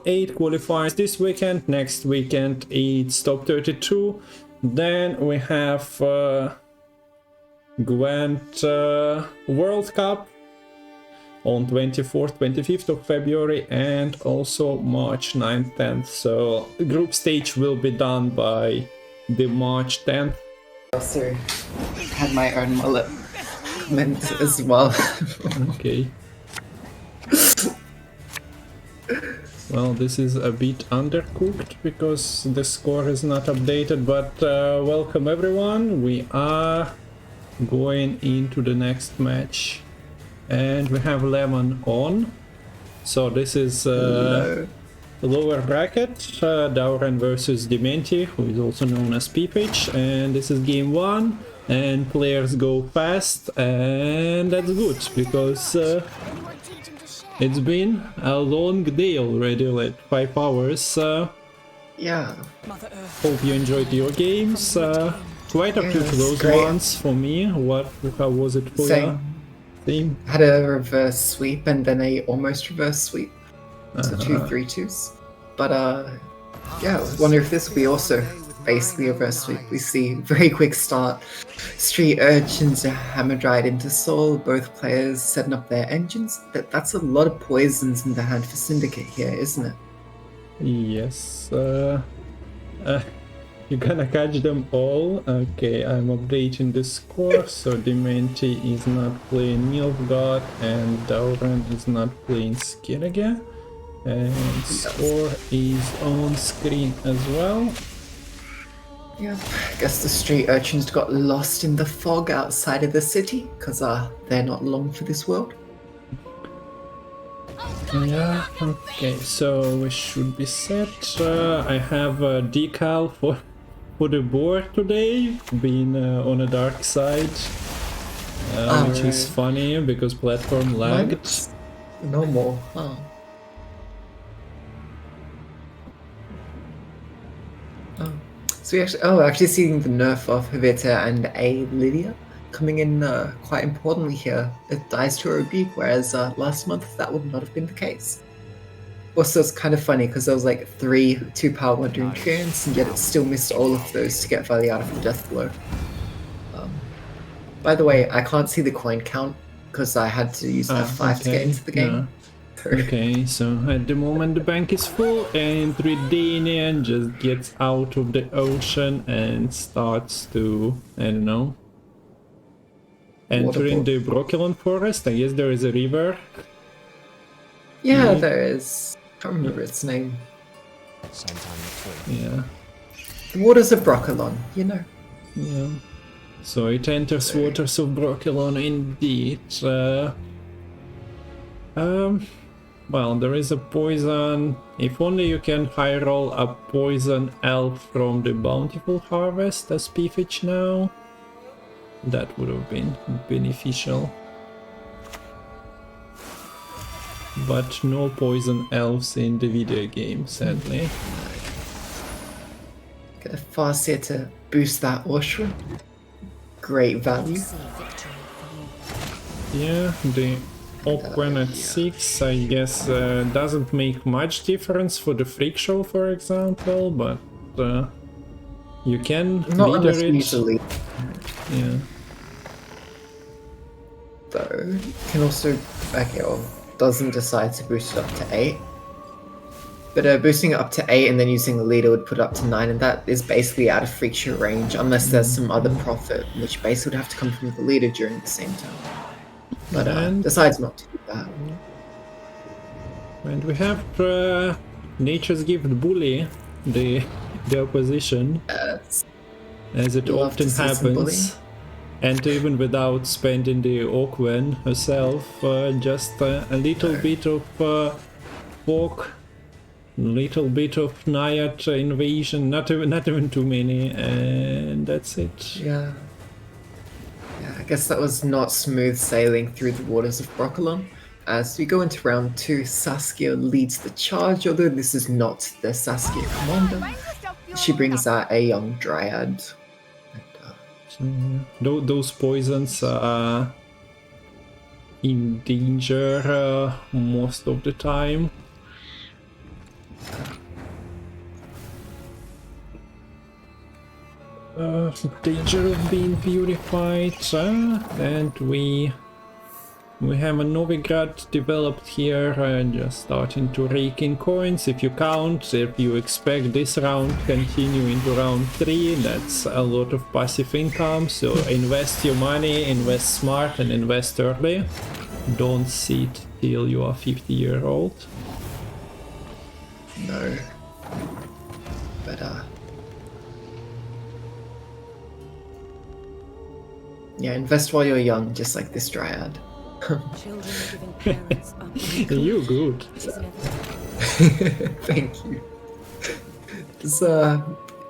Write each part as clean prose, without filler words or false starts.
8 qualifiers this weekend. Next weekend it's top 32. Then we have Gwent World Cup on 24th, 25th of February, and also March 9th, 10th. So the group stage will be done by the March 10th. Also had my own mullet meant as well. Okay. Well, this is a bit undercooked because the score is not updated, but welcome everyone. We are going into the next match. And we have Lemon on. So this is lower bracket, Dauren versus Dementi, who is also known as Peepage. And this is game 1. And players go fast, and that's good, because it's been a long day already, like 5 hours. Yeah. Hope you enjoyed your games. Quite a few close ones for me. How was it for you? Same. Had a reverse sweep and then a almost reverse sweep. So 2 3-2s. But yeah, I wonder if this will be also basically a reverse sweep. We see very quick start. Street Urchins to Hamadryad into Soul, both players setting up their engines. That's a lot of poisons in the hand for Syndicate here, isn't it? Yes. You're gonna catch them all. Okay, I'm updating the score. So Dementi is not playing Nilfgaard and Dauren is not playing Skirga. And score is on screen as well. Yeah, I guess the Street Urchins got lost in the fog outside of the city, because they're not long for this world. Yeah, okay, so we should be set. I have a decal for the board today, being on a dark side, which is funny because platform lagged. Normal, huh? So we're actually seeing the nerf of Havita and a Lydia coming in quite importantly here. It dies to a rebuke, whereas last month that would not have been the case. Also, it's kind of funny because there was like 3 2-power Wandering Treants, and yet it still missed all of those to get value out of the Death Blow. By the way, I can't see the coin count because I had to use F5 to get into the game. Yeah. Okay, so at the moment the bank is full and Redanian just gets out of the ocean and starts to, I don't know, entering the Brokilon forest. I guess there is a river. Yeah, there is. I can't remember its name. Yeah. The waters of Brokilon, you know. Yeah. So it enters waters of Brokilon indeed. Well, there is a poison. If only you can high roll a poison elf from the Bountiful Harvest as Peepage now. That would have been beneficial. But no poison elves in the video game, sadly. Get a Farseer to boost that Oshra. Great value. Yeah, the Oakwen at 6, I guess, doesn't make much difference for the Freak Show, for example, but you can leader it. Usually. Yeah. Though, you can also, doesn't decide to boost it up to 8. But boosting it up to 8 and then using a leader would put it up to 9, and that is basically out of Freak Show range, unless there's some other profit, which basically would have to come from the leader during the same time. But decides not to do that. And we have Nature's Gift Bully, the opposition, as it often happens. And even without spending the Oakwen herself, just a little bit of Fork, little bit of Naiad invasion, not even too many, and that's it. Yeah. Yeah, I guess that was not smooth sailing through the waters of Brokilon. As we go into round 2, Saskia leads the charge, although this is not the Saskia commander. She brings out a young Dryad. Those poisons are in danger most of the time. danger of being purified, and we have a Novigrad developed here, just starting to rake in coins. If you count, if you expect this round continue into round 3, that's a lot of passive income, so invest your money, invest smart and invest early. Don't sit till you are 50-year-old. No. But yeah, invest while you're young, just like this dryad. You good. Thank you. This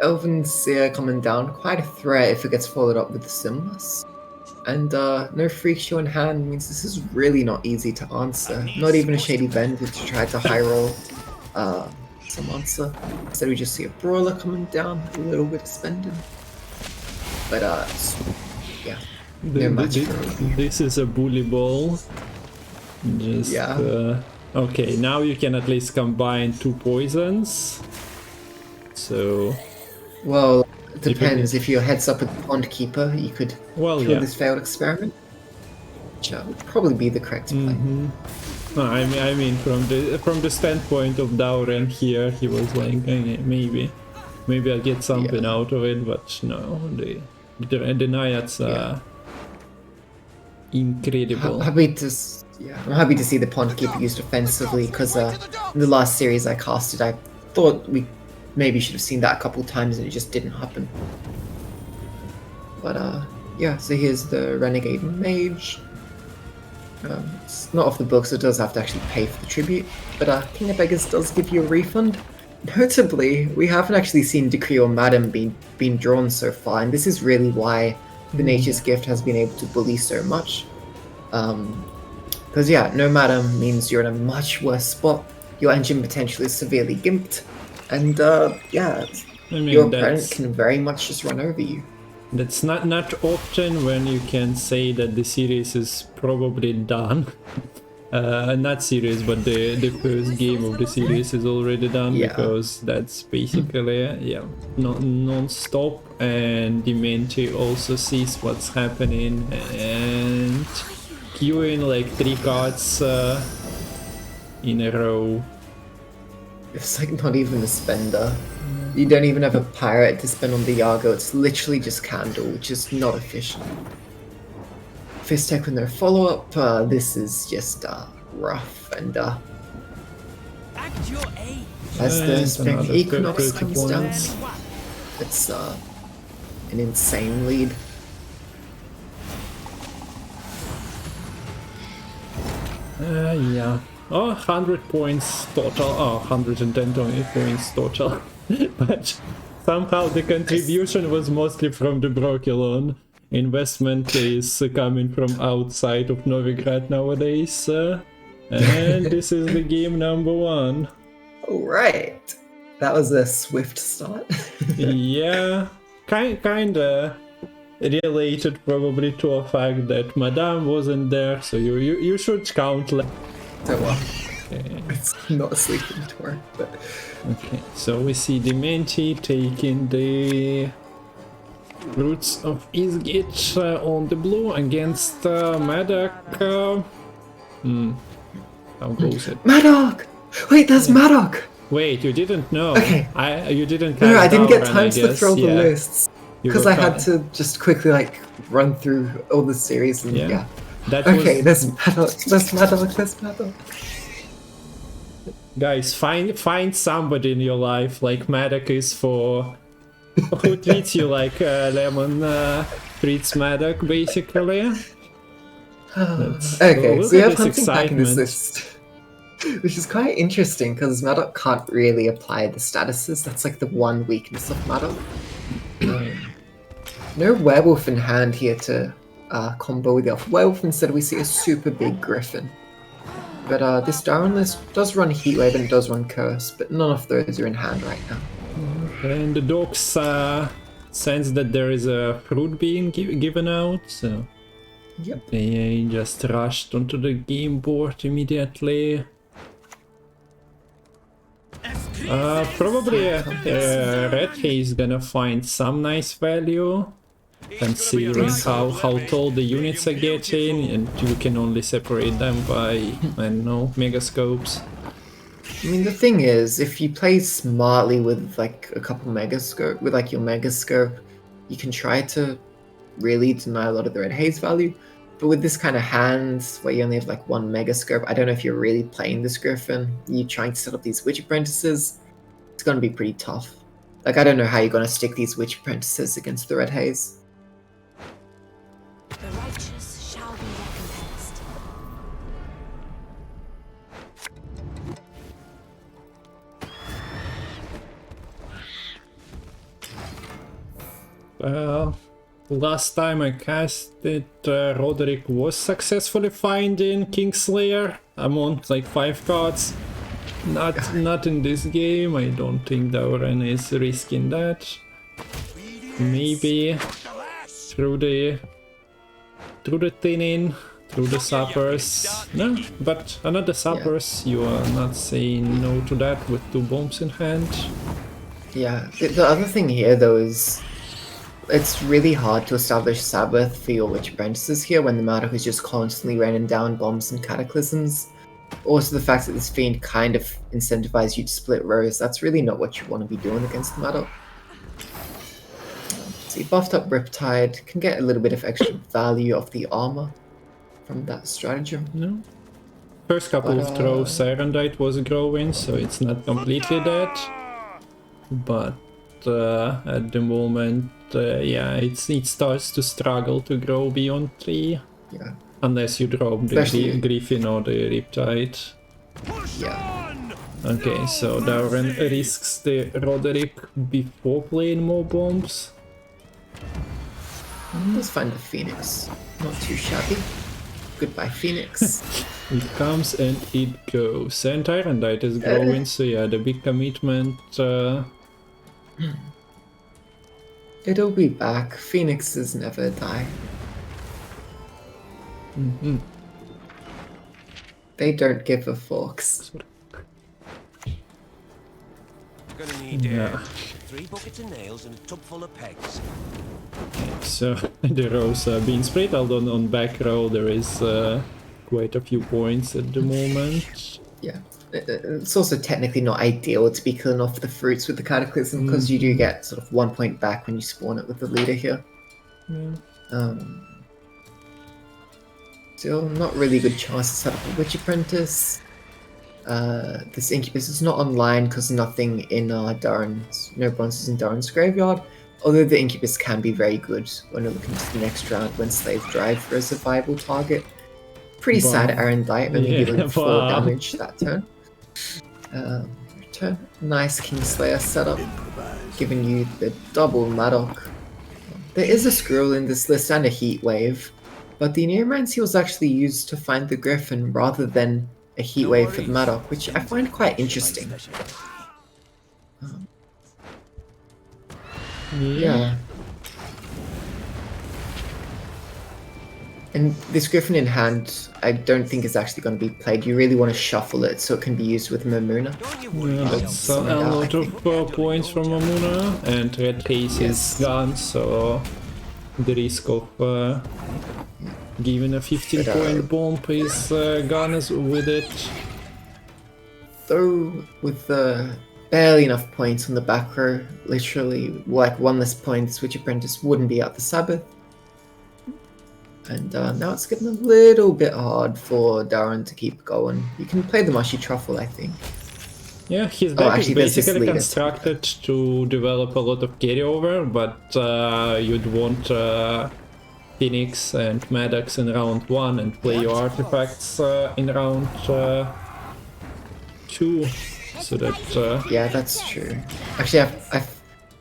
Elven Seer coming down, quite a threat if it gets followed up with the Simless. And no freak show in hand means this is really not easy to answer. Not even a Shady Bend to try to high roll some answer. Instead we just see a Brawler coming down, a little bit of spending. But yeah. No match for review. This is a bully ball. Just okay, now you can at least combine 2 poisons. So well, it depends. If your heads up with the Pond Keeper, you could kill this failed experiment. Which would probably be the correct play. No, I mean from the standpoint of Dauren here, he was like, okay, maybe I'll get something out of it, but no, the Naiads are incredible. I'm happy to see the Pond Keeper used offensively, because in the last series I casted, I thought we maybe should have seen that a couple times and it just didn't happen. But yeah, so here's the Renegade Mage. It's not off the books, so it does have to actually pay for the tribute, but King of Beggars does give you a refund. Notably, we haven't actually seen Decree or Madam being drawn so far, and this is really why the Nature's Gift has been able to bully so much. Because yeah, no Madam means you're in a much worse spot, your engine potential is severely gimped, and yeah, your opponent can very much just run over you. That's not often when you can say that the series is probably done. Not series, but the first game of the series is already done, because that's basically non-stop, and Dementi also sees what's happening and queuing like 3 cards in a row. It's like not even a spender. You don't even have a pirate to spend on the Yago, it's literally just Candle, which is not efficient. Fist Tech with no follow-up, this is just rough, and as the Spring Equinox comes down, it's an insane lead. Yeah. Oh, 100 points total. Oh, 110 points total. But somehow the contribution was mostly from the Brokilon. Investment is coming from outside of Novigrad nowadays. And this is the game number 1. Alright. That was a swift start. Yeah. Kinda related probably to a fact that Madame wasn't there, so you should count like... Oh well. Okay. It's not a sleeping tour, but... Okay, so we see Dementi taking the Roots of Isgit on the blue against Madoc. How goes it? Madoc! Wait, that's Madoc! Wait, you didn't know. Okay. You didn't. No, I didn't get time to throw the lists. Because I had to just quickly like run through all the series and Okay, there's Madoc, there's Madoc, there's Madoc. Guys, find somebody in your life like Madoc is for... Who treats you like Lemon treats Madoc, basically. Okay, so we have Hunting Pack in this list. Which is quite interesting, because Madoc can't really apply the statuses. That's like the one weakness of Madoc. No Werewolf in hand here to combo with the Elf Werewolf. Instead we see a super big Griffin. But this Darwin list does run Heatwave and it does run Curse, but none of those are in hand right now. And the dogs sense that there is a fruit being given out, so they just rushed onto the game board immediately. Probably Red Haze gonna find some nice value, considering how tall the units are getting, and you can only separate them by, I don't know, megascopes. I mean, the thing is, if you play smartly with like a couple megascope, with like your megascope, you can try to really deny a lot of the red haze value. But with this kind of hand, where you only have like one megascope, I don't know if you're really playing this Griffin. You're trying to set up these witch apprentices. It's gonna be pretty tough. Like, I don't know how you're gonna stick these witch apprentices against the red haze. The righteous shall be recompensed. Last time I casted, Roderick was successfully finding Kingslayer among like 5 cards. Not in this game. I don't think Dauren is risking that. Maybe through the thinning, through the suppers. No, but another suppers. You are not saying no to that with 2 bombs in hand. Yeah, the other thing here though is it's really hard to establish Sabbath for your witch apprentices here when the Madoc is just constantly raining down bombs and cataclysms. Also the fact that this fiend kind of incentivizes you to split rows, that's really not what you want to be doing against the Madoc. So you buffed up Riptide, can get a little bit of extra value off the armor from that stratagem. No. First couple of throws, Sirendite was growing, so it's not completely dead. But at the moment, yeah, it starts to struggle to grow beyond 3. Yeah. Unless you drop the Griffin or the Riptide. Yeah. Okay, so Dauren risks the Roderick before playing more bombs. Let's find the Phoenix. Not too shabby. Goodbye, Phoenix. It comes and it goes. And Tyrandite is growing, so yeah, the big commitment. It'll be back. Phoenixes never die. They don't give a forks. Gonna need 3 buckets of nails and a tub full of pegs. So the rows are being split, although on back row there is quite a few points at the moment. Yeah. It's also technically not ideal to be killing off the fruits with the Cataclysm because you do get sort of 1 point back when you spawn it with the leader here. Yeah. Still not really good chance to set up a Witch Apprentice. This Incubus is not online because nothing in Darren's, no bronzes in Darren's graveyard. Although the Incubus can be very good when you're looking to the next round when Slave Drive for a survival target. Pretty sad Arendite, only dealing 4 damage that turn. Return. Nice Kingslayer setup, giving you the double Madoc. There is a Squirrel in this list and a Heat Wave, but the Neomancy was actually used to find the Griffin rather than a Heat Wave for the Madoc, which I find quite interesting. Yeah. And this Griffin in hand, I don't think is actually going to be played. You really want to shuffle it so it can be used with Mamuna. Yeah, that's a lot of points from Mamuna, and Red Case is gone, so the risk of giving a 15-point bomb is gone with it. Though with barely enough points on the back row, literally like 1 less point, Witch Apprentice wouldn't be out the Sabbath. And now it's getting a little bit hard for Darren to keep going. You can play the Mushy Truffle, I think. Yeah, his deck is basically constructed to develop a lot of carryover, but you'd want Phoenix and Madocs in round 1 and play your artifacts in round 2. So that... Yeah, that's true. Actually,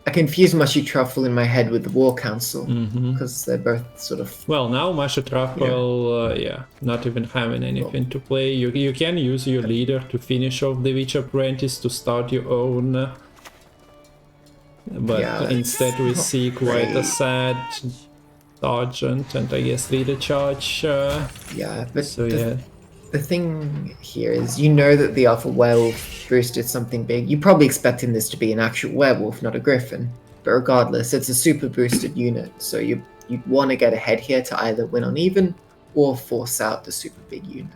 I confuse Mushy Truffle in my head with the War Council, because they're both sort of... Well, now Mushy Truffle, not even having anything to play. You can use your leader to finish off the Witch Apprentice to start your own. But instead we see quite a sad Sergeant and I guess leader charge. Yeah, but so yeah. the thing here is, you know that the alpha werewolf boosted something big. You're probably expecting this to be an actual werewolf, not a griffin. But regardless, it's a super boosted unit, so you'd want to get ahead here to either win on even or force out the super big unit.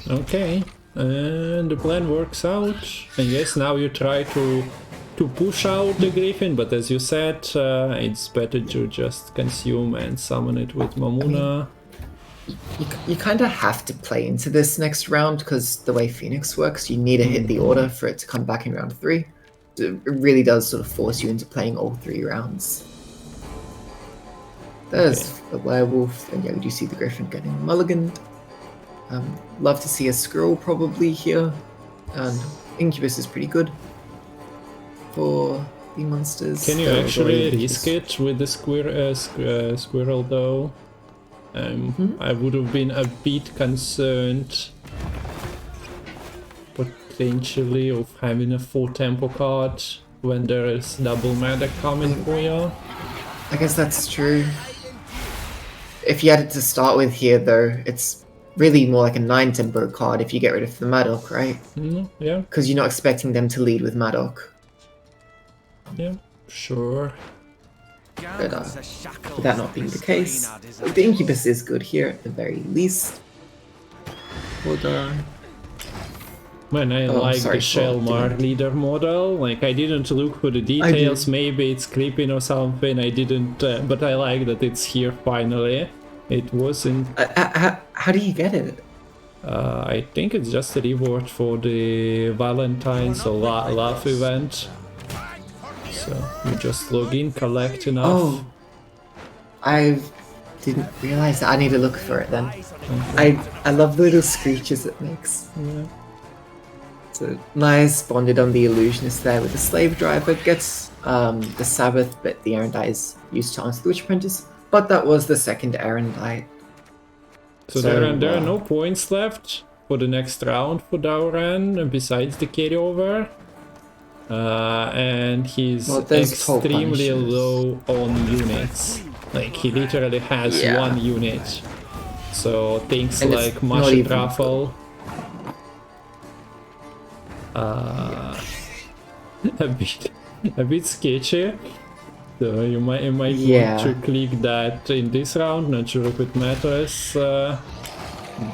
Okay, and the plan works out. And yes, now you try to push out the griffin, but as you said, it's better to just consume and summon it with Mamuna. You kind of have to play into this next round, because the way Phoenix works, you need to hit the order for it to come back in round 3. It really does sort of force you into playing all 3 rounds. There's the werewolf, and yeah, we do see the griffin getting mulliganed. Love to see a squirrel probably here, and Incubus is pretty good for the monsters. Can you actually risk it with the squirrel though? I would have been a bit concerned potentially of having a 4 tempo card when there is double Madoc coming for you. I guess that's true. If you had it to start with here though, it's really more like a 9 tempo card if you get rid of the Madoc, right? Yeah. Because you're not expecting them to lead with Madoc. Yeah, sure. But with that not being the case, the Incubus is good here at the very least. Hold on. Man, I like the Shelmar leader model. Like, I didn't look for the details, maybe it's creeping or something, I didn't, but I like that it's here finally. It wasn't... how do you get it? I think it's just a reward for the Valentine's or Laugh event. So, you just log in, collect enough. Oh, I didn't realize that. I need to look for it then. Okay. I love the little screeches it makes. Yeah. So nice, bonded on the illusionist there with the slave driver. Gets the Sabbath, but the errand eye is used to answer the witch apprentice. But that was the second errand eye. So there are no points left for the next round for Dauran besides the carryover. And he's extremely low on units. Like, he literally has 1 unit. So things and like Masha Truffle. A bit sketchy. So you might want to click that in this round. Not sure if it matters.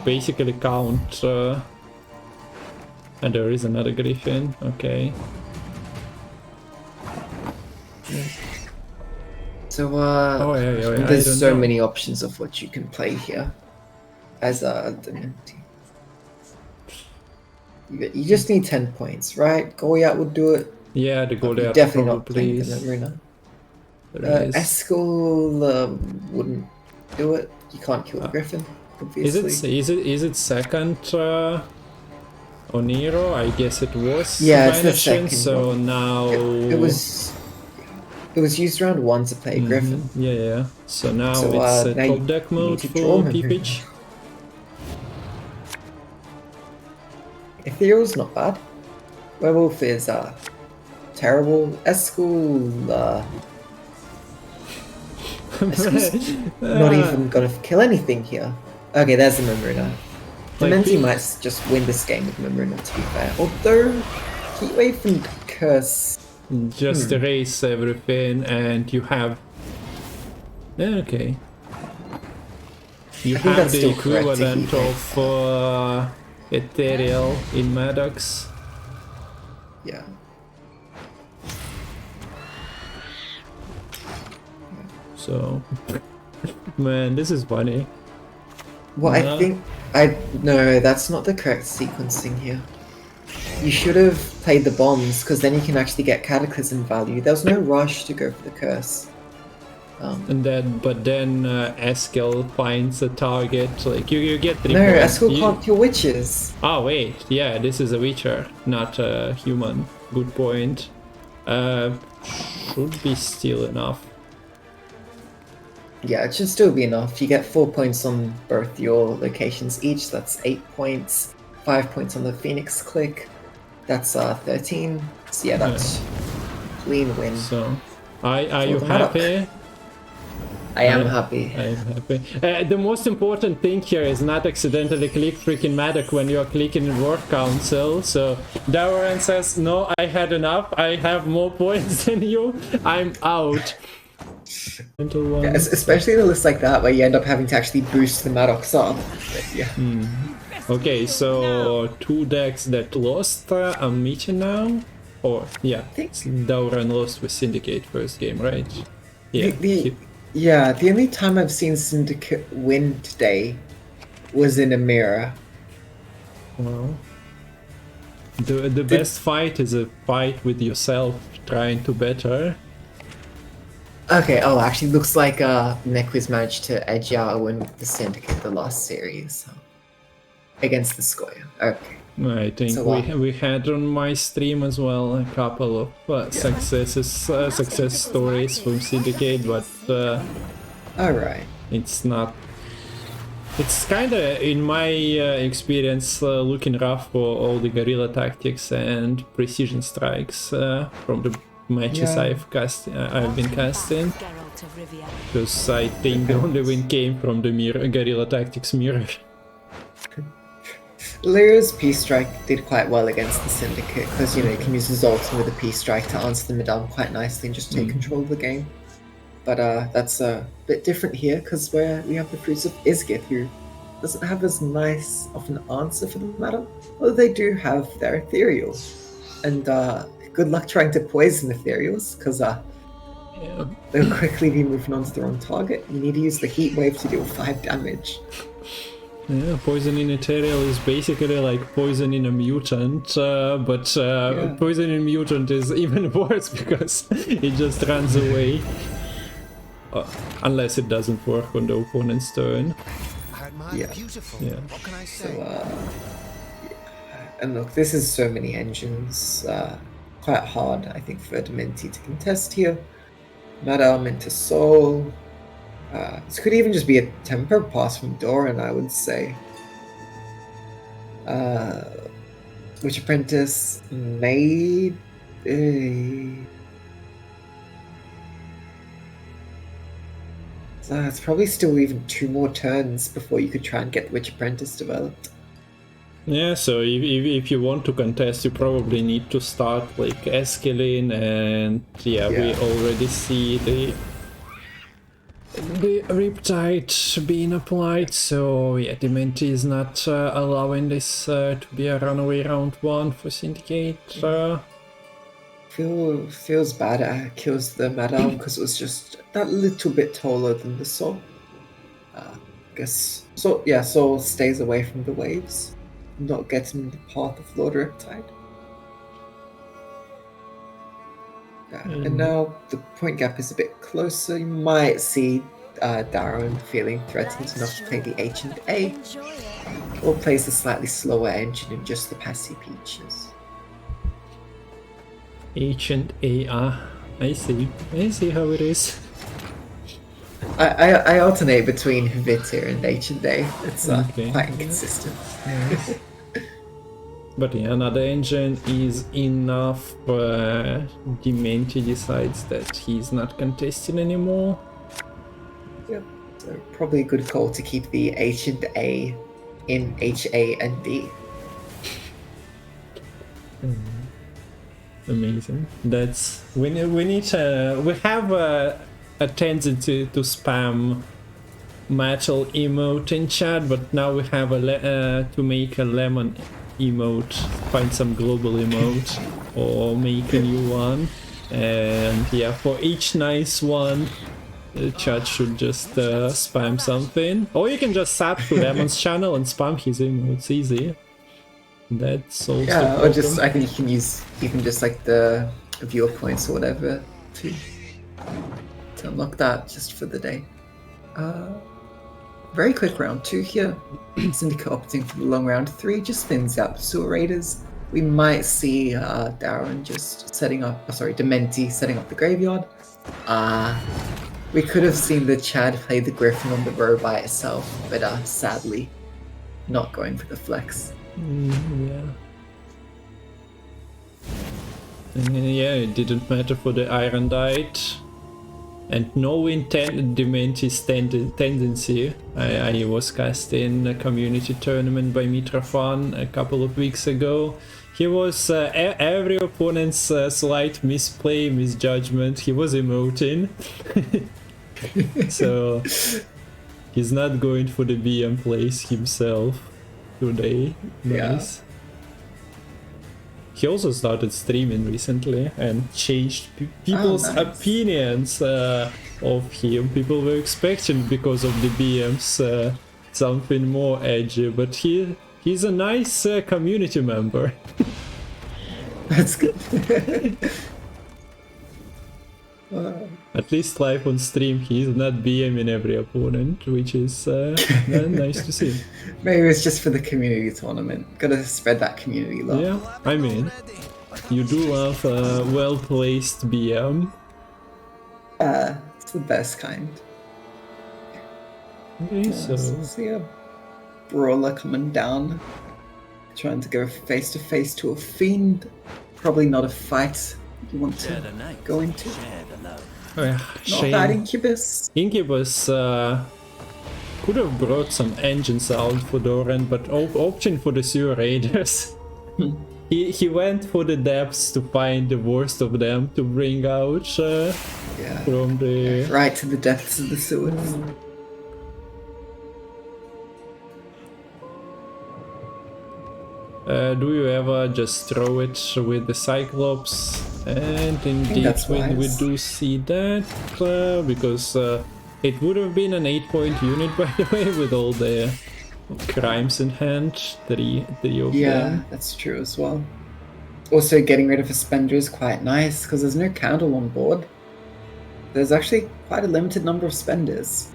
Basically count. And there is another griffin. Okay. So there's so many options of what you can play here as a Dementi. You just need 10 points, right? Goliath would do it. Yeah, the Goliath definitely not playing the arena. Eskel wouldn't do it. You can't kill the Griffin, obviously. Is it second Oniro? I guess it was. Yeah, it's the second. So one. now it was used round 1 to play Griffin. Yeah. So now it's top deck mode for Peepage. Ethereal's not bad. Werewolf is terrible. Eskel, Eskel's not even gonna kill anything here. Okay, there's the Mimrina. Dementi might just win this game with Mimrina, to be fair. Although, Heatwave and Curse... Just erase everything and you have... okay. You have the equivalent of Ethereal in Maddox. Yeah. So, man, this is funny. Well, no, that's not the correct sequencing here. You should have played the bombs, because then you can actually get Cataclysm value. There was no rush to go for the curse. But then Eskel finds a target. Like you get 3 No, points. Eskel can't kill witches. Oh wait, yeah, this is a witcher, not a human. Good point. Should be still enough. Yeah, it should still be enough. You get 4 points on both your locations each. That's 8 points. 5 points on the Phoenix click. That's 13. So yeah, that's clean win. So, are you happy? I am happy. I'm happy. The most important thing here is not accidentally click freaking Madoc when you're clicking in Work Council. So Dauran says, no, I had enough. I have more points than you. I'm out. Yeah, especially in a list like that where you end up having to actually boost the Madoc's up. Yeah. Okay, so 2 decks that lost are meeting now. Or, yeah, Dauran lost with Syndicate first game, right? Yeah. The only time I've seen Syndicate win today was in a mirror. Well, the best fight is a fight with yourself trying to better. Okay, actually looks like Nequiz managed to edge out a win with the Syndicate the last series. So. Against the Skoya. Okay. I think we had on my stream as well a couple of success stories from Syndicate, but alright. It's not. It's kind of, in my experience, looking rough for all the guerrilla tactics and precision strikes from the matches I've been casting. Because I think the only win came from the guerrilla tactics mirror. Lyra's P-Strike did quite well against the Syndicate because, you know, you can use his ultimate with a P-Strike to answer the Madame quite nicely and just take control of the game. But that's a bit different here because we have the Fruits of Isgith, who doesn't have as nice of an answer for the Madame, although they do have their Ethereal. And good luck trying to poison Ethereals because they'll quickly be moving on to the wrong target. You need to use the Heat Wave to deal 5 damage. Yeah, poisoning Ethereal is basically like poisoning a mutant, but poisoning mutant is even worse because it just runs away. Unless it doesn't work on the opponent's turn. Beautiful. Yeah. What can I say? So, and look, this is so many engines. Quite hard, I think, for Dementi to contest here. Madame into Soul. This could even just be a temper pass from Doran, I would say. Witch Apprentice made so it's probably still even 2 more turns before you could try and get Witch Apprentice developed. Yeah, so if you want to contest, you probably need to start like Escalin, and we already see the Riptide being applied, so yeah, Dementi is not allowing this to be a runaway round 1 for Syndicate. Feels bad. Kills the Madame because it was just that little bit taller than the Soul. Guess so. Yeah, Soul stays away from the waves, not getting in the path of Lord Riptide. And now the point gap is a bit closer. You might see Darren feeling threatened enough to play the H and A, or plays the slightly slower engine in just the Passy Peaches. H and A, I see how it is. I alternate between Vitir and H and A. It's quite inconsistent. But yeah, another engine is enough. Dementi decides that he's not contesting anymore. Yep. So probably a good call to keep the H and A in HA and D. Amazing. That's we have a tendency to spam metal emote in chat, but now we have to make a lemon emote, find some global emote or make a new one, and yeah, for each nice one the chat should just spam something, or you can just sap to Lemon's channel and spam his emotes. Easy. That solves the problem. Or just, I think you can use even just like the viewer points or whatever to unlock that just for the day. Very quick round 2 here. Syndicate opting for the long round 3 just thins out the Sewer Raiders. We might see Darren just Dementi setting up the graveyard. We could have seen the Chad play the Griffin on the row by itself, but sadly, not going for the flex. Yeah. And yeah, it didn't matter for the Iron Diet. And knowing Dementi's tendency, I was cast in a community tournament by Mitrofan a couple of weeks ago. He was every opponent's slight misplay, misjudgment, he was emoting. So he's not going for the BM place himself today. Nice. Yeah. He also started streaming recently and changed people's opinions of him. People were expecting, because of the BMs, something more edgy, but he's a nice community member. That's good. At least live on stream, he's not BMing every opponent, which is nice to see. Maybe it's just for the community tournament. Gotta spread that community love. Yeah, I mean, you do love a well-placed BM. It's the best kind. Okay, so see a brawler coming down, trying to go face to face to a fiend. Probably not a fight you want to go into. Oh yeah, not bad Incubus. Incubus could have brought some engines out for Doran, but opting for the Sewer Raiders. He went for the depths to find the worst of them to bring out from the... right to the depths of the sewers. Do you ever just throw it with the Cyclops? And indeed we do see that, because it would have been an 8-point unit, by the way, with all the crimes in hand, three of them. Yeah, that's true as well. Also, getting rid of a spender is quite nice, because there's no candle on board. There's actually quite a limited number of spenders.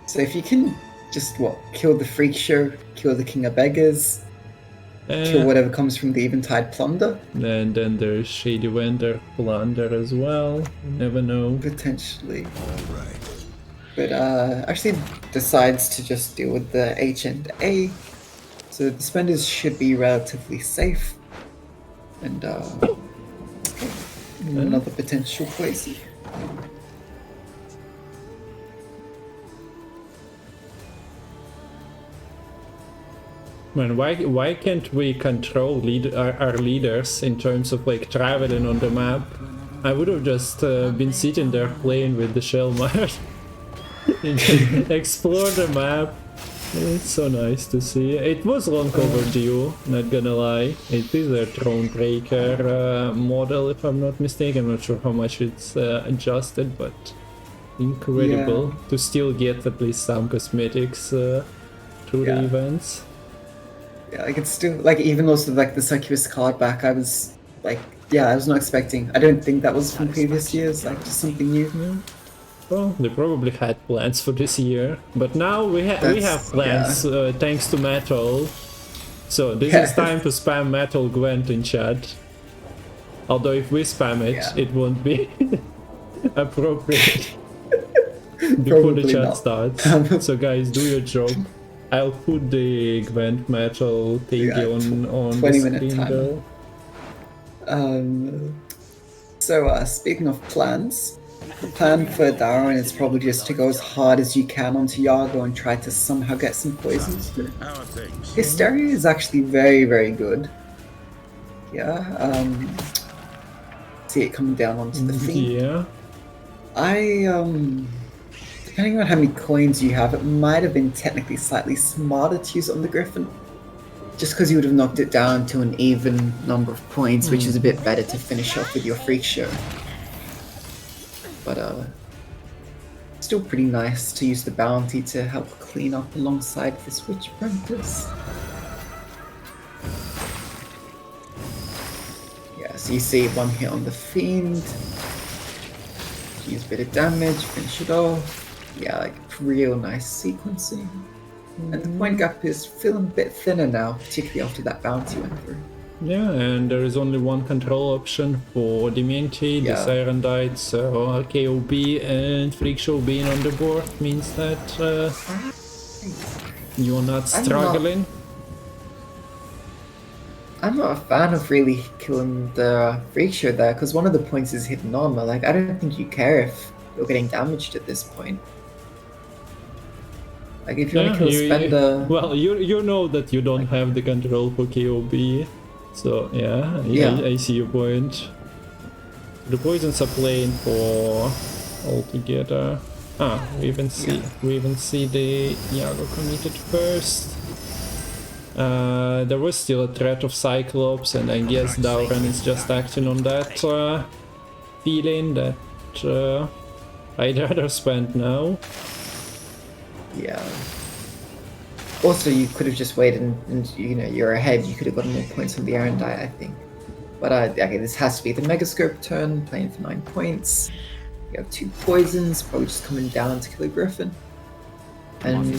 So if you can just, kill the Freak Show, kill the King of Beggars, kill whatever comes from the Eventide Plunder. And then there's Shady Vendor Plunder as well. You never know. Potentially. But actually decides to just deal with the H and A. So the spenders should be relatively safe. And another potential poison. Man, why can't we control our leaders in terms of like traveling on the map? I would have just been sitting there playing with the Shellmire. Explore the map. It's so nice to see. It was long overdue, not gonna lie. It is a Thronebreaker model, if I'm not mistaken. I'm not sure how much it's adjusted, but incredible to still get at least some cosmetics through the events. Yeah, like it's still like, even also like the Succubus card back, I was like, I was not expecting. I don't think that was from previous years, like just something new. Yeah. Well, they probably had plans for this year, but now we have plans thanks to Metal. So this is time to spam Metal Gwent in chat. Although if we spam it, it won't be appropriate before the chat starts. So guys, do your job. I'll put the Gwent Metal thing on 20-minute the time. So speaking of plans, the plan for Darwin is probably just to go as hard as you can onto Yargo and try to somehow get some poisons. Hysteria is actually very, very good. Yeah, see it coming down onto the Fiend. Yeah. Depending on how many coins you have, it might have been technically slightly smarter to use it on the Griffin. Just because you would have knocked it down to an even number of points, which is a bit better to finish off with your Freak Show. But still pretty nice to use the bounty to help clean up alongside this Witch Apprentice. Yeah, so you see one hit on the Fiend. Use a bit of damage, finish it off. Yeah, like real nice sequencing. And the point gap is feeling a bit thinner now, particularly after that bounty went through. Yeah, and there is only one control option for Dementi, the Sirendite, so KOB and Freak Show being on the board means that you're not struggling. I'm not a fan of really killing the freak show there, because one of the points is hidden armor. Like, I don't think you care if you're getting damaged at this point. Like, if you want to kill Spender... Well, you know that you don't have the control for KOB, so yeah. I see your point. The poisons are playing for altogether. We even see the Iago committed first. There was still a threat of Cyclops, and I guess Dauren is just acting on that feeling that I'd rather spend now. Yeah. Also, you could have just waited and you know, you're ahead. You could have gotten more points from the Arendite, I think. But okay, this has to be the Megascope turn, playing for 9 points. You have 2 poisons, probably just coming down to kill a Griffin. And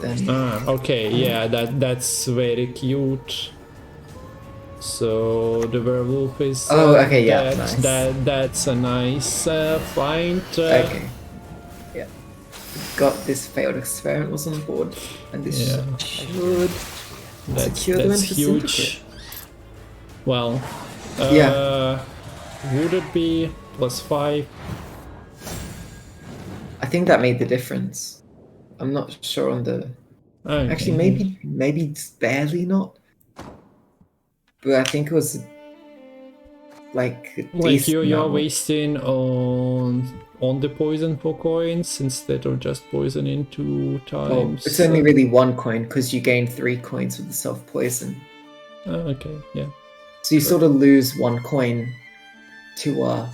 then... okay, yeah, that's very cute. So the werewolf is okay, yeah, nice. That's a nice find. Okay. Yeah. Got this failed experiment was on board. And this should secure them into huge. Syndicate. Well, would it be +5? I think that made the difference. I'm not sure on the... Okay. Actually, maybe it's barely not. But I think it was like you're wasting on the poison for coins instead of just poisoning 2 times. Well, it's only really 1 coin because you gain 3 coins with the self poison. Okay, yeah. So you sort of lose 1 coin to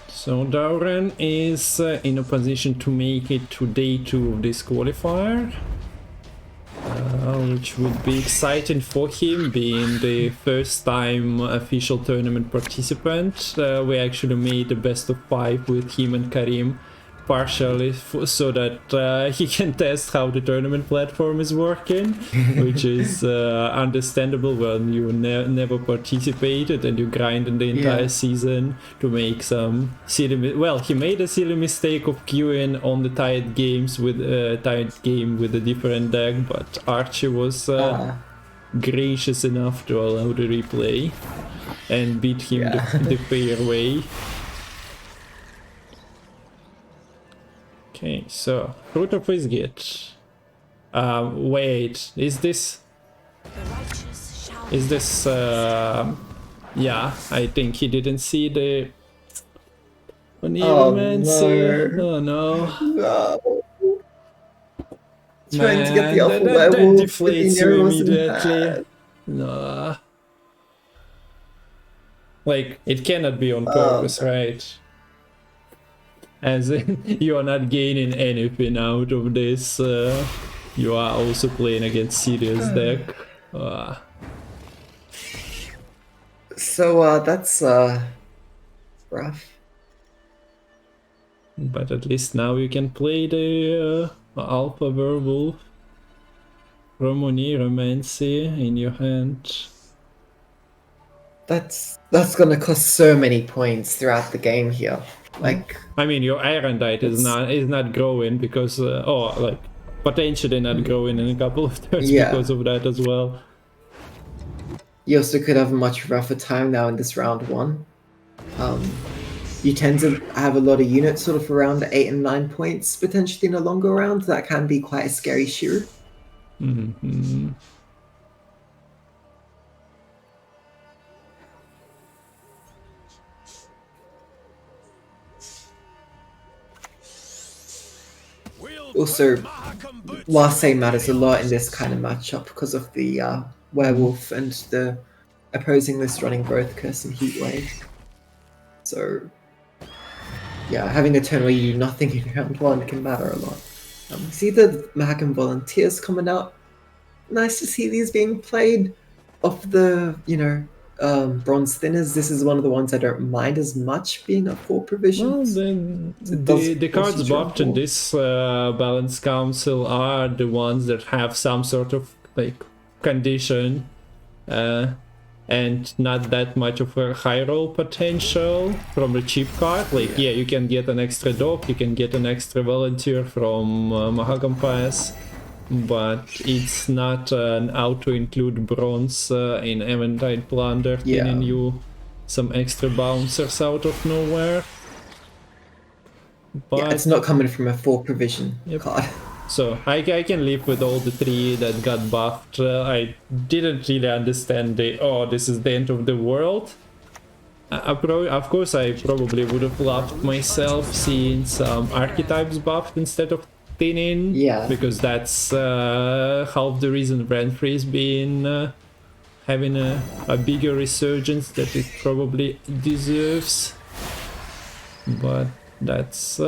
So Dauren is in a position to make it to day 2 of this qualifier, which would be exciting for him, being the first time official tournament participant. We actually made the best of 5 with him and Karim, partially so that he can test how the tournament platform is working, which is understandable when you never participated and you grind in the entire season to make some silly... Well, he made a silly mistake of queuing on the tied games with tied game with a different deck, but Archie was gracious enough to allow the replay and beat him the fair way. Okay, so Fruit of Wisgit. Wait, is this? Yeah, I think he didn't see the. Oh no! Oh no! No. Trying to get the alpha werewolf, that deflates you immediately. No. Like, it cannot be on purpose, right? As in, you are not gaining anything out of this. You are also playing against serious deck. So that's rough. But at least now you can play the Alpha Werewolf Romancy in your hand. That's gonna cost so many points throughout the game here. Like, I mean, your Ironite is not growing because potentially not growing in a couple of turns because of that as well. You also could have a much rougher time now in this round 1. You tend to have a lot of units sort of around 8 and 9 points potentially in a longer round. That can be quite a scary shoot. Mm-hmm. Also, last say matters a lot in this kind of matchup because of the werewolf and the opposing list running both Curse and Heatwave. So, yeah, having a turn where you do nothing in round 1 can matter a lot. See the Mahakam Volunteers coming out. Nice to see these being played. Of the, Bronze Thinners, this is one of the ones I don't mind as much being a 4 provision. Well, then the cards blocked in this Balance Council are the ones that have some sort of condition. and not that much of a high roll potential from a cheap card. Like, yeah, you can get an extra dog, you can get an extra volunteer from Mahakam Pass, but it's not an auto-include bronze in Eventide Plunder, giving you some extra bouncers out of nowhere. But yeah, it's not coming from a 4 provision card. So I can live with all the 3 that got buffed. I didn't really understand this is the end of the world. Of course, I probably would have loved myself seeing some archetypes buffed instead of thinning. Yeah. Because that's half the reason Renfrey's been having a bigger resurgence that it probably deserves. But that's...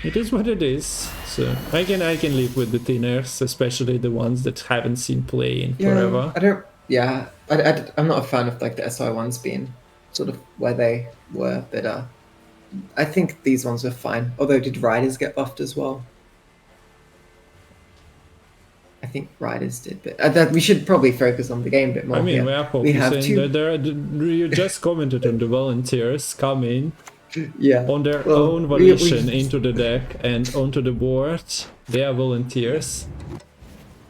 it is what it is. So I can live with the thinners, especially the ones that haven't seen play in forever. I'm not a fan of like the SI ones being sort of where they were, but I think these ones were fine. Although, did Riders get buffed as well? I think Riders did, but we should probably focus on the game a bit more. I mean, we are focusing. We have 2... you just commented on the volunteers coming on their own we volition into the deck and onto the board. They are volunteers.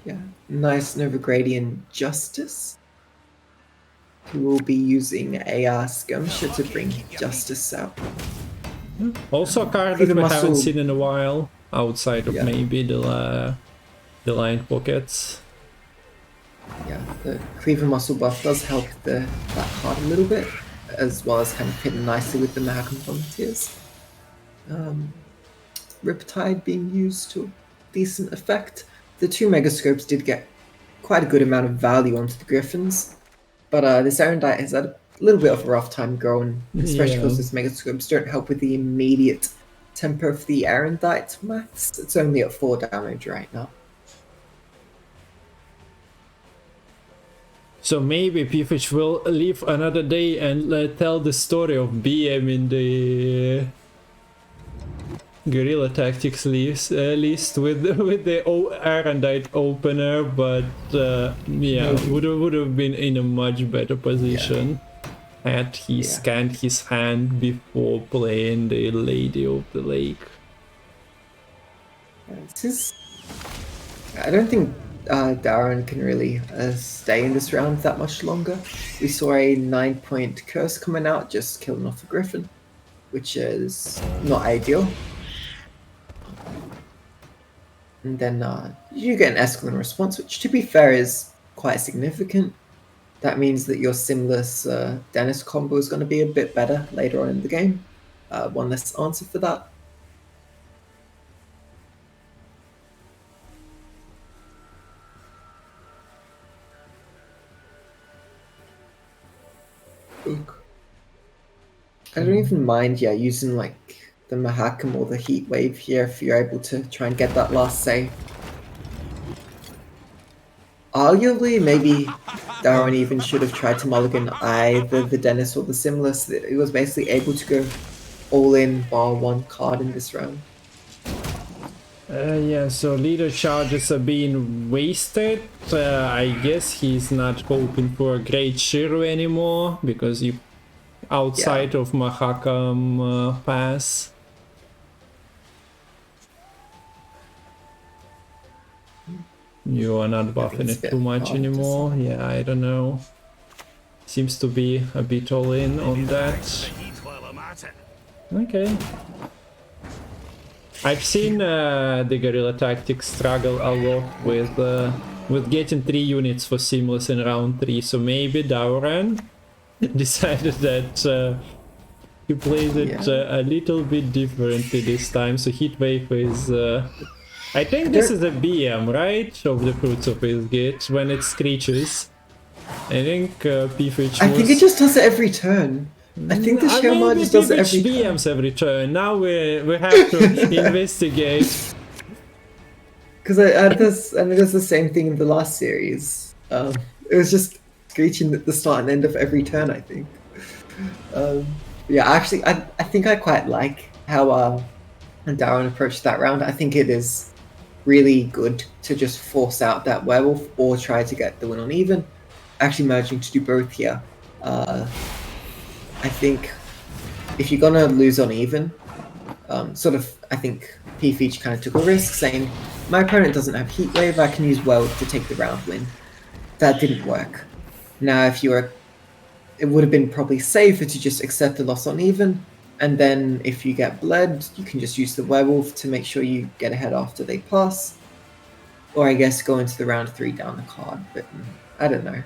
Yeah, nice Novigradian Justice, who will be using a skirmisher to bring Justice out. Also a card that we haven't seen in a while, outside of maybe the line pockets. Yeah, the Cleaver Muscle buff does help that card a little bit, as well as kind of fitting nicely with the Mahakam Volunteers. Riptide being used to decent effect. The 2 Megascopes did get quite a good amount of value onto the Griffins, but this Erendite has had a little bit of a rough time growing, especially because these Megascopes don't help with the immediate tempo of the Erendite maths. It's only at 4 damage right now. So maybe Pfich will live another day and tell the story of BM in the Guerrilla Tactics list with the Erendite opener, but would have been in a much better position had he scanned his hand before playing the Lady of the Lake. I don't think Darren can really stay in this round that much longer. We saw a 9-point curse coming out, just killing off a Griffin, which is not ideal. And then you get an Escalon response, which to be fair is quite significant. That means that your Simless Dennis combo is going to be a bit better later on in the game. One less answer for that. I don't even mind, using like the Mahakam or the Heat Wave here if you're able to try and get that last save. Arguably, maybe Darwin even should have tried to mulligan either the Dennis or the Simless. He was basically able to go all in bar 1 card in this round. So leader charges are being wasted. I guess he's not hoping for a great Shiru anymore, because you outside of Mahakam Pass. You are not buffing it too much anymore. Yeah, I don't know. Seems to be a bit all in on that. Okay. I've seen the Guerrilla Tactics struggle a lot with getting 3 units for Seamless in round 3, so maybe Dauran decided that he plays it a little bit differently this time. So Heatwave is... I think this is a BM, right? Of the Fruits of his Gate, when it screeches. I think Pfich I think it just does it every turn. I think the Shelmar just does it every turn. BMs every turn. Now we have to investigate. Because it does the same thing in the last series. It was just screeching at the start and end of every turn, I think. Actually, I think I quite like how Darren approached that round. I think it is really good to just force out that werewolf or try to get the win on even. actually managing to do both here. I think if you're gonna lose on even, I think P-Feach kind of took a risk, saying, my opponent doesn't have Heat Wave, I can use Weld to take the round win. That didn't work. Now, it would have been probably safer to just accept the loss on even, and then if you get bled, you can just use the Werewolf to make sure you get ahead after they pass. Or I guess go into the round 3 down a card, but I don't know.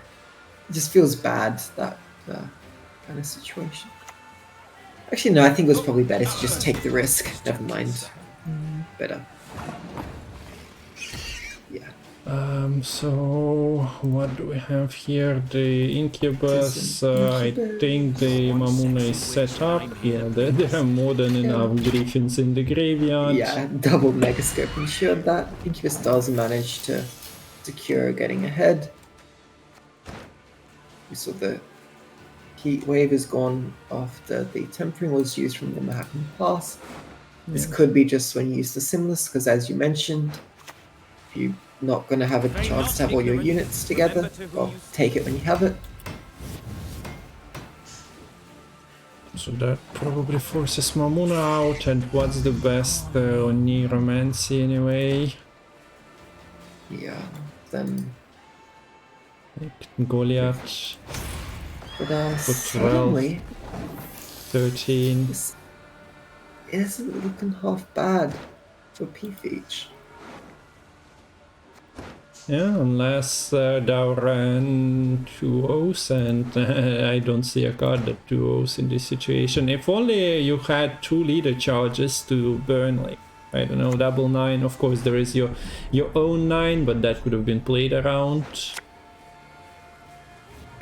It just feels bad, that kind of situation. Actually, no, I think it was probably better to just take the risk. Never mind. Better. Yeah. So what do we have here? The Incubus, I think the Mamuna is set up. Yeah, there are more than enough Griffins in the graveyard. Yeah, double Megascope ensured that. Incubus does manage to secure getting ahead. We saw the Heat Wave is gone after the Tempering was used from the Manhattan Pass. This could be just when you use the Simless, because as you mentioned, if you're not going to have a chance to have all your units together, well, take it when you have it. So that probably forces Mamuna out, and what's the best on Neuromancy anyway? Yeah, then... Like Goliath. But For 12, suddenly, 13. this isn't looking half bad for P-Feach. Yeah, unless Dauran 2 O's, and I don't see a card that 2 O's in this situation. If only you had 2 leader charges to burn, like, I don't know, double 9. Of course, there is your own 9, but that could have been played around.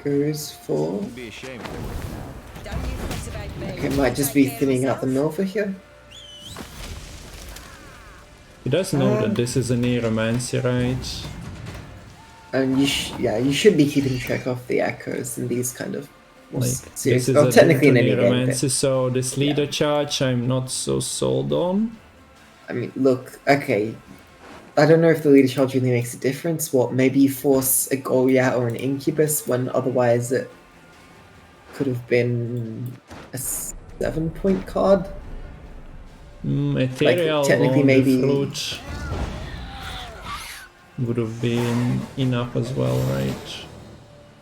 Goes for... Be ashamed. Okay, might just be thinning out the Nova here. He does know that this is a Neuromancy, right? And you should be keeping track of the echoes in these kind of more Like, serious. this is Well, a technically in any game. Neuromancy, so this leader charge I'm not so sold on. I mean, look, okay. I don't know if the leader charge really makes a difference. What, maybe you force a Goliath or an Incubus when otherwise it could have been a 7-point card? Ethereal technically on maybe- the fruit would have been enough as well, right?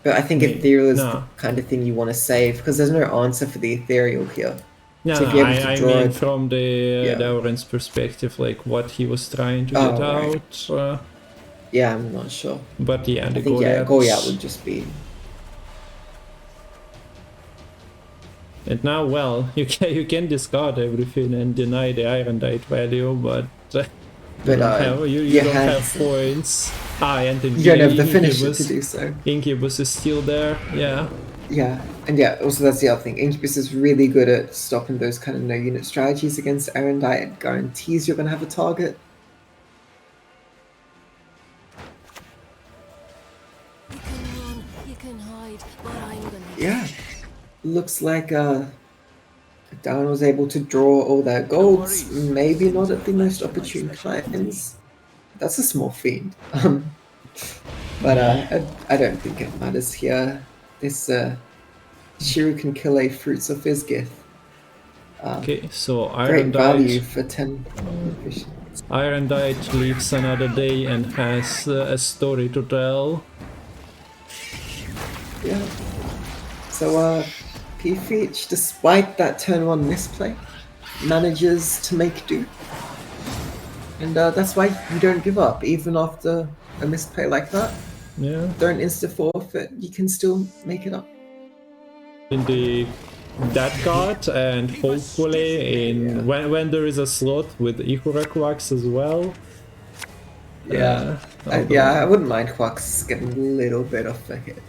But I think Ethereal is No. the kind of thing you want to save, because there's no answer for the Ethereal here. No, So if you're able to I draw mean it- from the Yeah. Dauren's perspective, like what he was trying to Oh, get right. out. Yeah, I'm not sure. But yeah, the I think, Goliath would just be... And now, well, you can discard everything and deny the Iron Dite value, but you But, don't have, you your don't have hands- points. And You don't have the finisher Incubus, to do so. Incubus is still there, yeah. Yeah, and yeah, also that's the other thing. Incubus is really good at stopping those kind of no-unit strategies against Erendite. It guarantees you're going to have a target. You can run, you can hide, but I'm gonna. Yeah, looks like Down was able to draw all their golds, maybe not at the most opportune times. That's a small fiend. But I don't think it matters here. This Shiru can kill a Fruits of Visgith. Okay, so Great Iron value Dite, for 10 efficiency. Iron Dite lives another day and has a story to tell. Yeah. So P-Feach, despite that turn 1 misplay, manages to make do. And that's why you don't give up, even after a misplay like that. Yeah, Don't insta-forfeit, you can still make it up. in that card, and hopefully in when there is a slot with Ihuraquax as well. Yeah. I wouldn't mind Quax getting a little bit of the hit.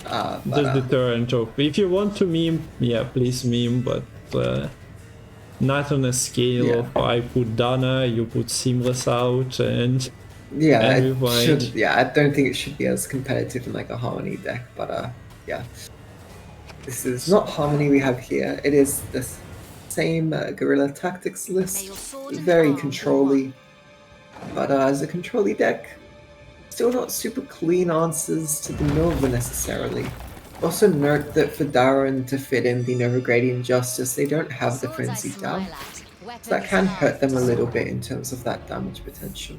Just deterrent of, if you want to meme, yeah, please meme, but not on a scale Yeah. of I put Dana, you put Seamless out, and Yeah, and it we find- should, yeah, I don't think it should be as competitive in like a Harmony deck, but yeah. This is not Harmony we have here. It is the same Guerrilla Tactics list, very control-y. But as a control-y deck, still not super clean answers to the Nova necessarily. Also note that for Darren to fit in the Novigradian Justice, they don't have the Frenzy down. So that can hurt them a little bit in terms of that damage potential.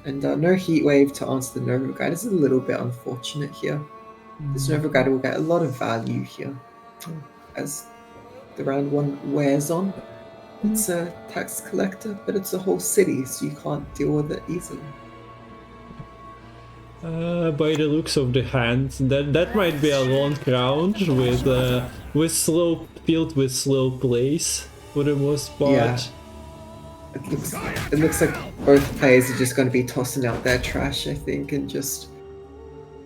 And no Heatwave to answer the Nova Guide is a little bit unfortunate here. This Nova Guide will get a lot of value here as the round 1 wears on. It's a tax collector, but it's a whole city, so you can't deal with it easily. By the looks of the hand, that might be a long round with slow, filled with slow plays for the most part. Yeah. It looks like both players are just going to be tossing out their trash, I think, and just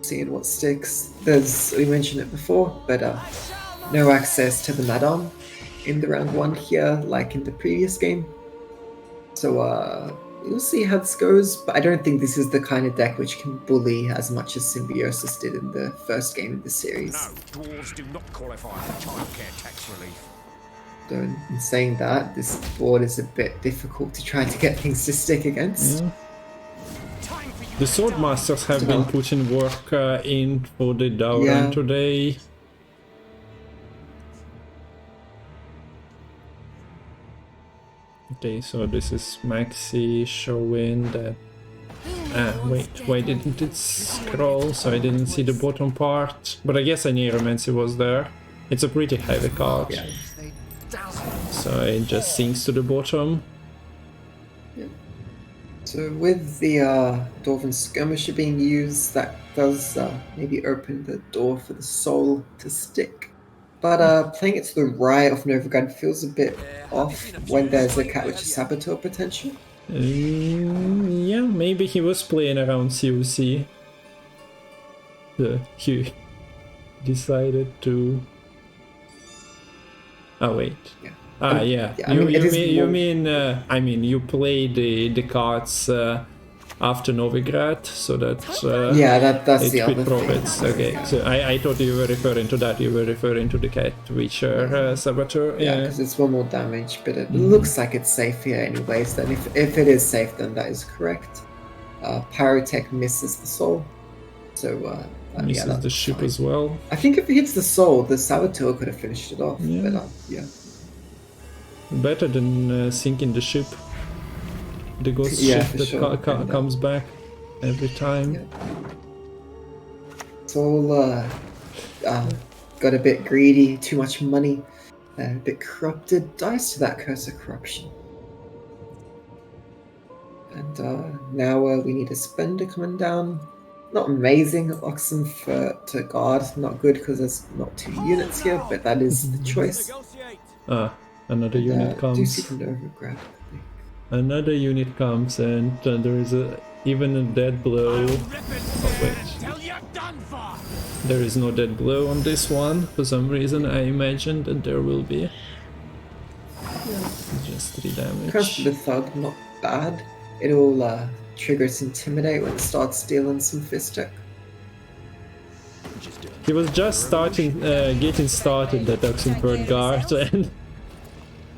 seeing what sticks. We mentioned it before, but no access to the Madoc in the round 1 here, like in the previous game. So we'll see how this goes, but I don't think this is the kind of deck which can bully as much as Symbiosis did in the first game of the series. No, dwarves do not qualify for childcare tax relief. So in saying that, this board is a bit difficult to try to get things to stick against. Yeah. The Swordmasters have been putting work in for the Dauran today. Okay, so this is Maxi showing that... wait, why didn't it scroll? So I didn't see the bottom part. But I guess Neuromancy was there. It's a pretty heavy card. Yeah. So it just sinks to the bottom. Yeah. So with the Dwarven Skirmisher being used, that does maybe open the door for the soul to stick. But playing it to the right of Novigrad feels a bit off when there's a cat with a Saboteur potential. Yeah, maybe he was playing around COC. He decided to... Oh wait. Yeah. Yeah. I mean, you play the cards after Novigrad, so that that's the other profits. thing. Okay, Yeah. so I thought you were referring to that. You were referring to the cat Witcher Saboteur. Yeah, because it's 1 more damage, but it looks like it's safe here anyways. Then if it is safe, then that is correct. Pyrotech misses the soul, so misses the ship as well. I think if it hits the soul, the Saboteur could have finished it off. Yeah. But yeah. Better than sinking the ship. The ghost ship that comes back every time. Yeah. Soul got a bit greedy, too much money, a bit corrupted, dies to that curse of corruption. And now we need a spender coming down. Not amazing, Oxenfurt to guard, not good because there's not 2 units here, but that is the choice. Another unit comes. Another unit comes, and there is even a dead blow. Oh wait, there is no dead blow on this one. For some reason, I imagined that there will be. Just 3 damage. Curse the Thug, not bad. It'll trigger its Intimidate when it starts stealing some Fistic. He was just getting started, that Oxenford guard, and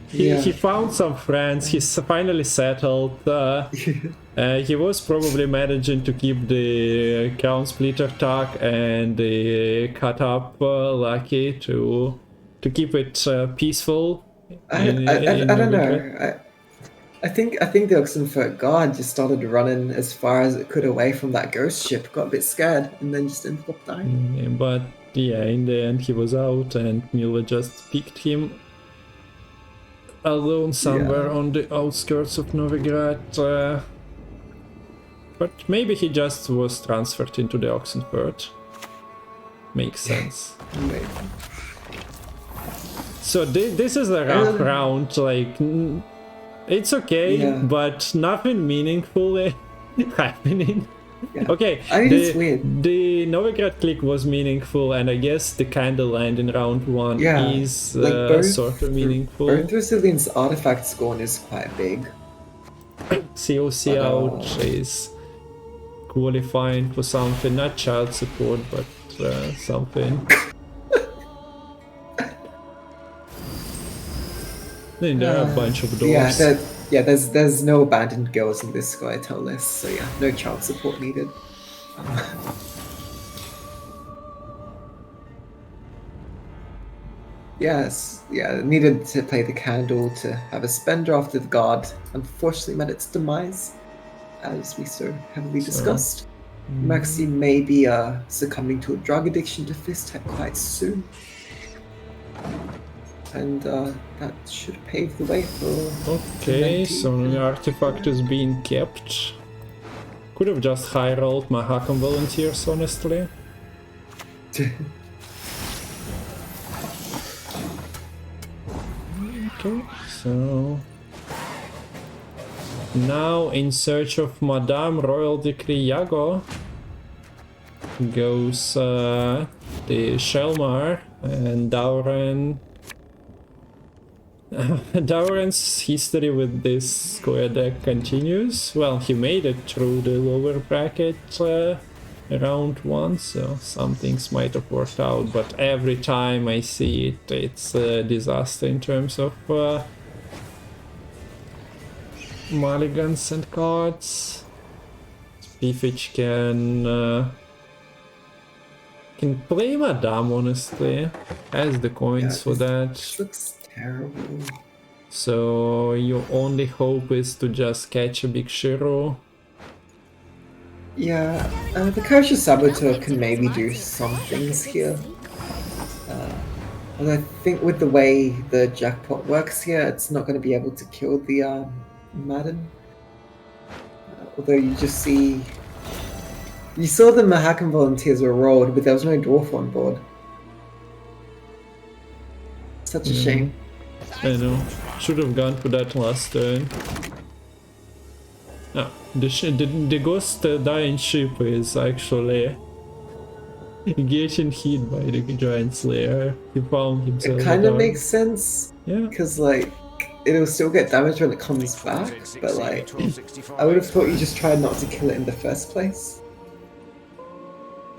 he found some friends. He's finally settled. He was probably managing to keep the Crown Splitter Tuck and the Cut Up Lucky to keep it peaceful. I don't know. I think the Oxenfurt guard just started running as far as it could away from that ghost ship, got a bit scared, and then just ended up dying. But yeah, in the end he was out, and Mila just picked him alone somewhere on the outskirts of Novigrad. But maybe he just was transferred into the Oxenfurt. Makes sense. Maybe. So this is a rough round, like... It's okay, but nothing meaningful happening. Yeah. Okay, I mean, it's weird. The Novigrad click was meaningful, and I guess the candle land in round 1 is sort of meaningful. Both Resilience artifact scorn is quite big. COC out is qualifying for something, not child support, but something. Then there are a bunch of doors. Yeah, Yeah, there's no abandoned girls in this Skytel list, so yeah, no child support needed. Yes, yeah, needed to play the candle to have a spender after the god. Unfortunately, met its demise, as we so heavily discussed. Maxi may be succumbing to a drug addiction to fist tech quite soon. And that should pave the way for... Okay, so the artifact is being kept. Could have just high-rolled my Hakon volunteers, honestly. Okay, so... Now, in search of Madame Royal Decree Yago, goes the Shelmar and Dauren. Dauren's history with this square deck continues. Well, he made it through the lower bracket round 1, so some things might have worked out, but every time I see it, it's a disaster in terms of mulligans and cards. Pifich can play Madame, honestly, has the coins for that. This looks terrible. So your only hope is to just catch a big Shiro. Yeah, the Kosher Saboteur can maybe do some things here. And I think with the way the jackpot works here, it's not going to be able to kill the Madden. Although you just see... You saw the Mahakan volunteers were rolled, but there was no dwarf on board. Such a shame. I know. Should have gone for that last turn. Ah, the ghost dying ship is actually getting hit by the giant slayer. He found himself. It kind of makes sense. Yeah. Because like it'll still get damage when it comes back, but like I would have thought you just tried not to kill it in the first place.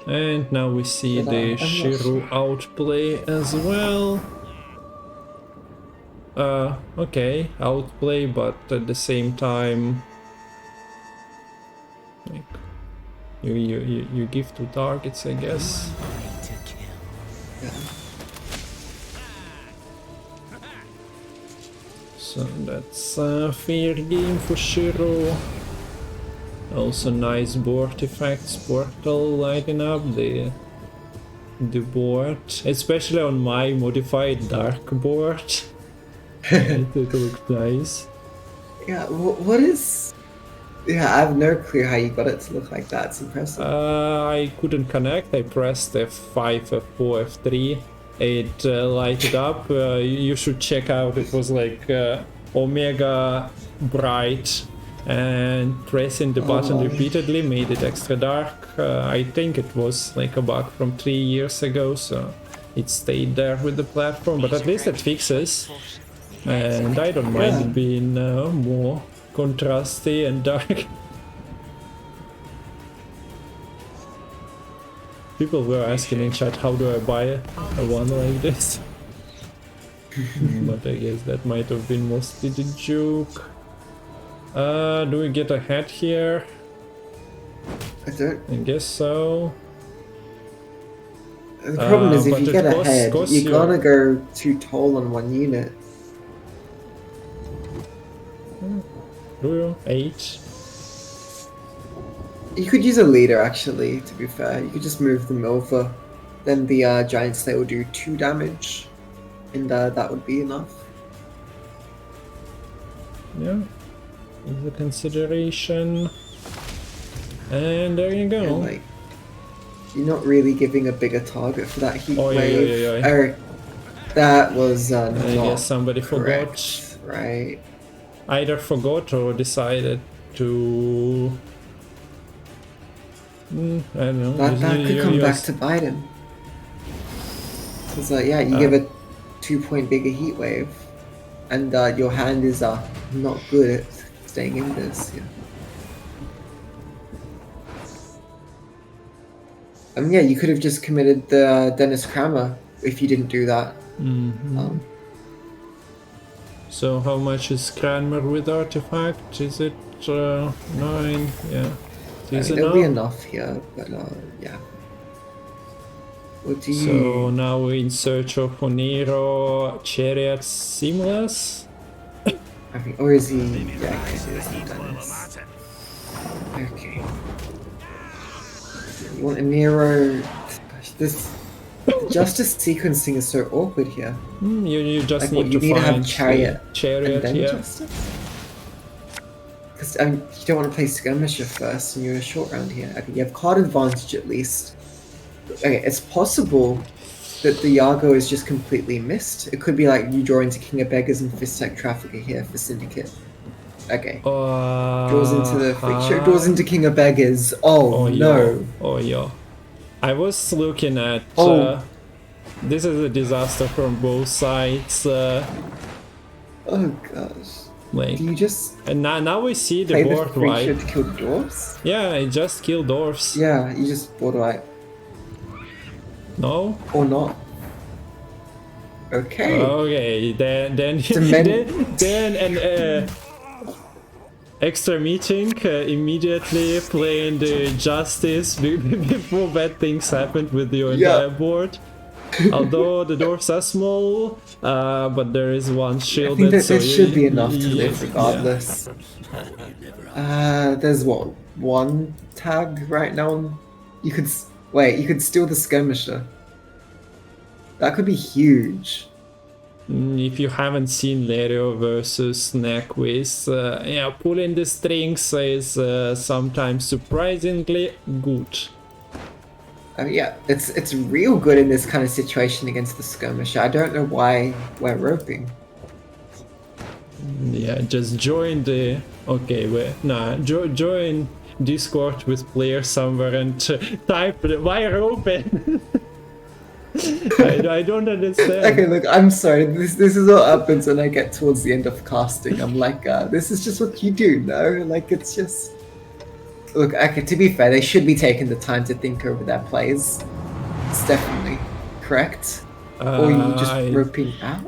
And now we see the Shiro outplay as well. Okay, outplay, but at the same time, like you give 2 targets, I guess. Yeah. So that's a fair game for Shiro. Also nice board effects, portal lighting up the board, especially on my modified dark board. It looked nice. Yeah, what is... Yeah, I have no clue how you got it to look like that. It's impressive. I couldn't connect. I pressed F5, F4, F3. It lighted up. You should check out. It was like omega bright, and pressing the button repeatedly made it extra dark. I think it was like a bug from 3 years ago, so it stayed there with the platform. But at least it fixes. And I don't mind it being more contrasty and dark. People were asking in chat, how do I buy a one like this? But I guess that might have been mostly the joke. Do we get a hat here? I guess so. The problem is if you get a head, you're gonna go too tall on one unit. Do you? 8? You could use a leader actually, to be fair. You could just move them over. Then the giant slayer will do 2 damage. And that would be enough. Yeah. Is a consideration. And there you go. And, like, you're not really giving a bigger target for that heat wave. Yeah. That was I not guess somebody correct, forgot. right? Either forgot or decided to... I don't know. That could come back to bite him. Because yeah, you give a 2-point bigger heat wave, and your hand is not good at staying in this. Yeah. Yeah, you could have just committed the Dennis Kramer if you didn't do that. So how much is Cranmer with artifact? Is it 9? Yeah. Is There'll be enough here, but yeah. What do you... So now we're in search of Oniro Chariot Seamless. I think, or is he? Yeah, I see this. Okay. You want a Nero? Gosh, this justice sequencing is so awkward here. You just Like, need you to need to find have chariot chariot, and then yeah. justice. Because you don't want to play skirmisher first, and you're in a short round here. Okay, you have card advantage at least. Okay, it's possible that the Yago is just completely missed. It could be like you draw into King of Beggars and Fist-Tech Trafficker here for Syndicate. Okay. Draws into the feature. Draws into King of Beggars. Oh no. Oh yeah. I was looking at... this is a disaster from both sides. Oh gosh. Like, do you just... And now we see the play board the creature wipe. to kill dwarves? Yeah, it just killed dwarves. Yeah, you just board wipe. No? Or not. Okay. Okay, then an extra meeting immediately playing the justice before bad things happened with the entire board. Although the dwarfs are small, but there is one shielded. I think that so should be enough to live regardless. There's what, one tag right now? You could wait. You could steal the skirmisher. That could be huge. If you haven't seen Lario versus Neckwiz, yeah, pulling the strings is sometimes surprisingly good. Yeah, it's real good in this kind of situation against the skirmisher. I don't know why we're roping. Yeah, just join the... Okay, wait, nah, join Discord with players somewhere and type why roping. I don't understand. Okay, look, I'm sorry. This is what happens when I get towards the end of casting. I'm like, this is just what you do, no? Like, it's just... Look, okay, to be fair, they should be taking the time to think over their plays. It's definitely correct. Or are you just roping out?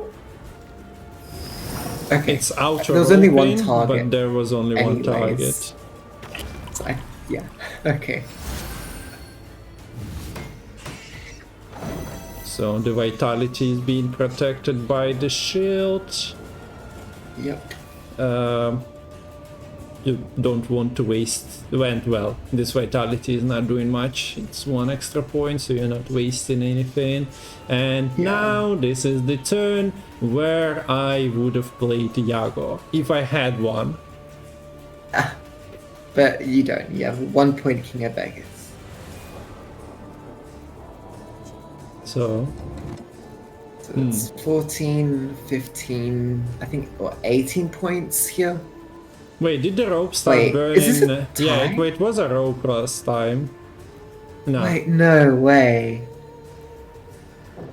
Okay, it's out. there was only one target. But there was only one target. So yeah, okay. So the vitality is being protected by the shield. Yep. You don't want to waste... Well, this vitality is not doing much. It's 1 extra point, so you're not wasting anything. And now this is the turn where I would have played Yago, if I had one. But you don't. You have 1 point King of Beggars. So it's 14, 15, I think, or 18 points here. Wait, did the rope start burning? Is this a tie? Yeah, it was a rope last time. No. Wait, no way.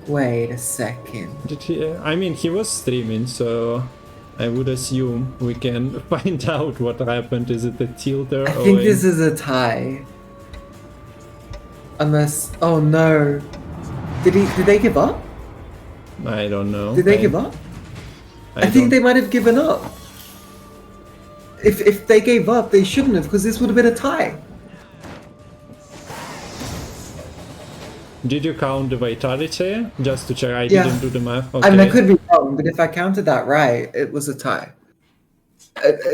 Wait a second. Did he? I mean, he was streaming, so I would assume we can find out what happened. Is it a tilter? I think this is a tie. Unless, oh no. Did they give up? I don't know. Did they give up? I think they might have given up. If they gave up, they shouldn't have, because this would have been a tie. Did you count the vitality? Just to check, I didn't do the math. Okay. I mean, I could be wrong, but if I counted that right, it was a tie.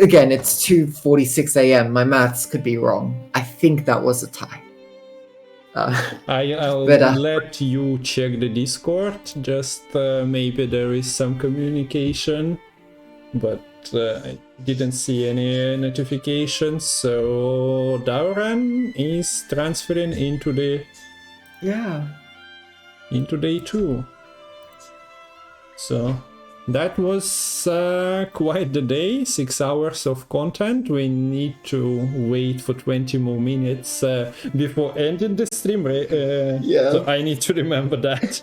Again, it's 2:46 a.m. My maths could be wrong. I think that was a tie. I'll let you check the Discord. Just maybe there is some communication, but I didn't see any notifications. So Dauran is transferring into the into day 2. So that was quite the day. 6 hours of content. We need to wait for 20 more minutes before ending the stream. So I need to remember that.